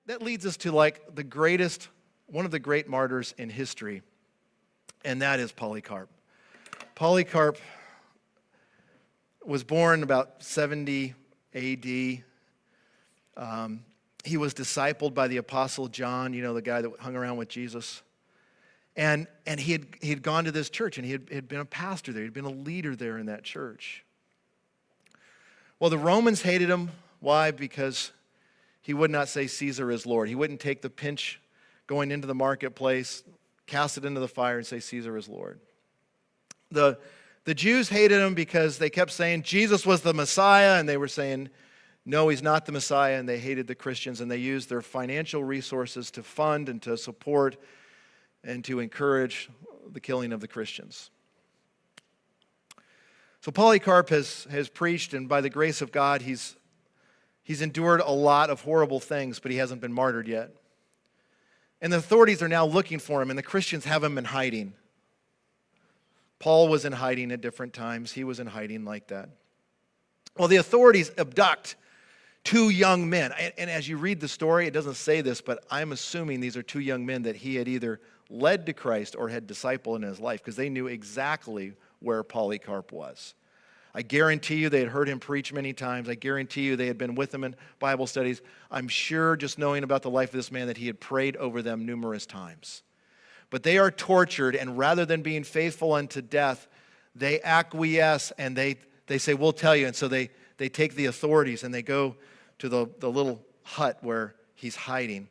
that leads us to one of the great martyrs in history, and that is Polycarp. Polycarp was born about 70 A.D. He was discipled by the Apostle John, the guy that hung around with Jesus. And he had gone to this church, and he had been a pastor there. He'd been a leader there in that church. Well, the Romans hated him. Why? Because he would not say Caesar is Lord. He wouldn't take the pinch going into the marketplace, cast it into the fire, and say Caesar is Lord. The Jews hated him because they kept saying Jesus was the Messiah, and they were saying, no, he's not the Messiah, and they hated the Christians, and they used their financial resources to fund and to support and to encourage the killing of the Christians. So Polycarp has preached, and by the grace of God, he's endured a lot of horrible things, but he hasn't been martyred yet. And the authorities are now looking for him, and the Christians have him in hiding. Paul was in hiding at different times. He was in hiding like that. Well, the authorities abduct two young men. And as you read the story, it doesn't say this, but I'm assuming these are two young men that he had either led to Christ or had discipled in his life, because they knew exactly where Polycarp was. I guarantee you they had heard him preach many times. I guarantee you they had been with him in Bible studies. I'm sure, just knowing about the life of this man, that he had prayed over them numerous times. But they are tortured, and rather than being faithful unto death, they acquiesce and they say, we'll tell you. And so they take the authorities and they go to the little hut where he's hiding,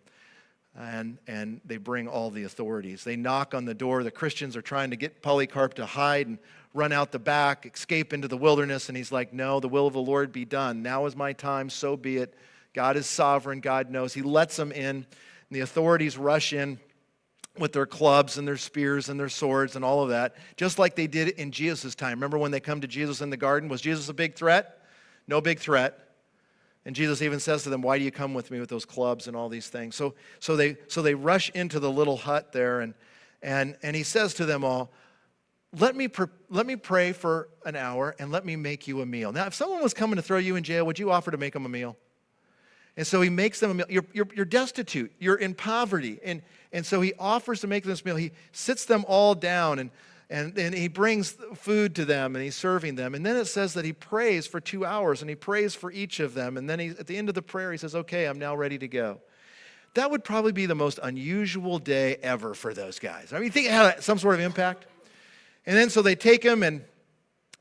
and they bring all the authorities. They knock on the door. The Christians are trying to get Polycarp to hide and run out the back, escape into the wilderness, and he's like, no, the will of the Lord be done. Now is my time, so be it. God is sovereign, God knows. He lets them in, and the authorities rush in with their clubs and their spears and their swords and all of that, just like they did in Jesus' time. Remember when they come to Jesus in the garden? Was Jesus a big threat? No big threat. And Jesus even says to them, why do you come with me with those clubs and all these things? So they rush into the little hut there, and he says to them all, let me pray for an hour and let me make you a meal. Now, if someone was coming to throw you in jail, would you offer to make them a meal? And so he makes them a meal. You're destitute. You're in poverty. And so he offers to make them this meal. He sits them all down, and he brings food to them, and he's serving them. And then it says that he prays for 2 hours, and he prays for each of them. And then at the end of the prayer, he says, okay, I'm now ready to go. That would probably be the most unusual day ever for those guys. I mean, you think it had some sort of impact? And then so they take him, and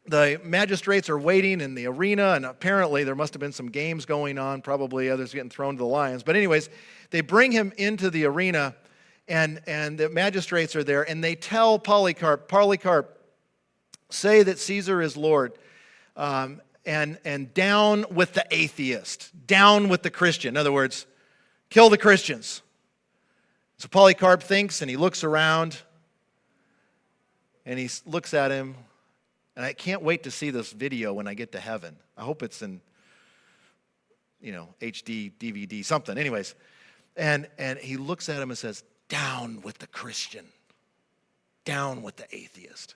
the magistrates are waiting in the arena, and apparently there must have been some games going on, probably others getting thrown to the lions. But anyways, they bring him into the arena, and the magistrates are there, and they tell Polycarp, say that Caesar is Lord, and down with the atheist, down with the Christian. In other words, kill the Christians. So Polycarp thinks, and he looks around, and he looks at him, and I can't wait to see this video when I get to heaven. I hope it's in, HD, DVD, something. Anyways, and he looks at him and says, down with the Christian, down with the atheist.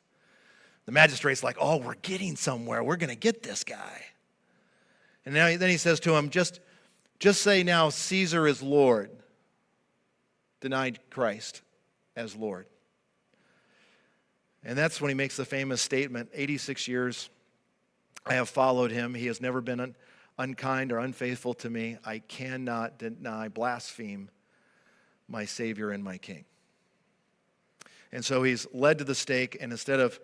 The magistrate's like, oh, we're getting somewhere. We're going to get this guy. And then he says to him, just say now Caesar is Lord. Denied Christ as Lord. And that's when he makes the famous statement, 86 years I have followed him. He has never been unkind or unfaithful to me. I cannot blaspheme my Savior and my King. And so he's led to the stake, and instead of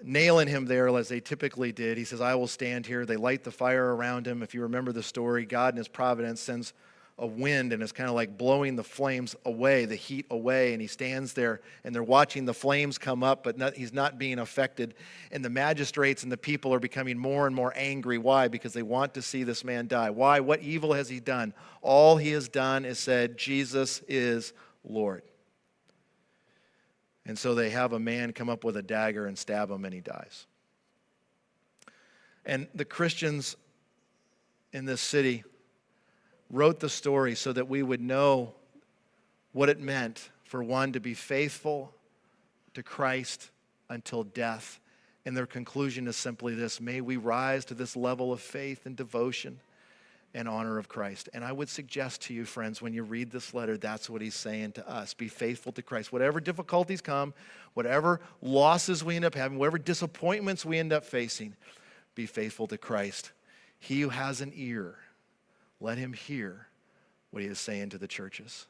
nailing him there as they typically did, he says, I will stand here. They light the fire around him. If you remember the story, God in his providence sends a wind, and it's kind of like blowing the flames away, the heat away, and he stands there, and they're watching the flames come up, but he's not being affected. And the magistrates and the people are becoming more and more angry. Why? Because they want to see this man die. Why? What evil has he done? All he has done is said, Jesus is Lord. And so they have a man come up with a dagger and stab him, and he dies. And the Christians in this city wrote the story so that we would know what it meant for one to be faithful to Christ until death. And their conclusion is simply this: may we rise to this level of faith and devotion and honor of Christ. And I would suggest to you, friends, when you read this letter, that's what he's saying to us. Be faithful to Christ. Whatever difficulties come, whatever losses we end up having, whatever disappointments we end up facing, be faithful to Christ. He who has an ear, let him hear what he is saying to the churches.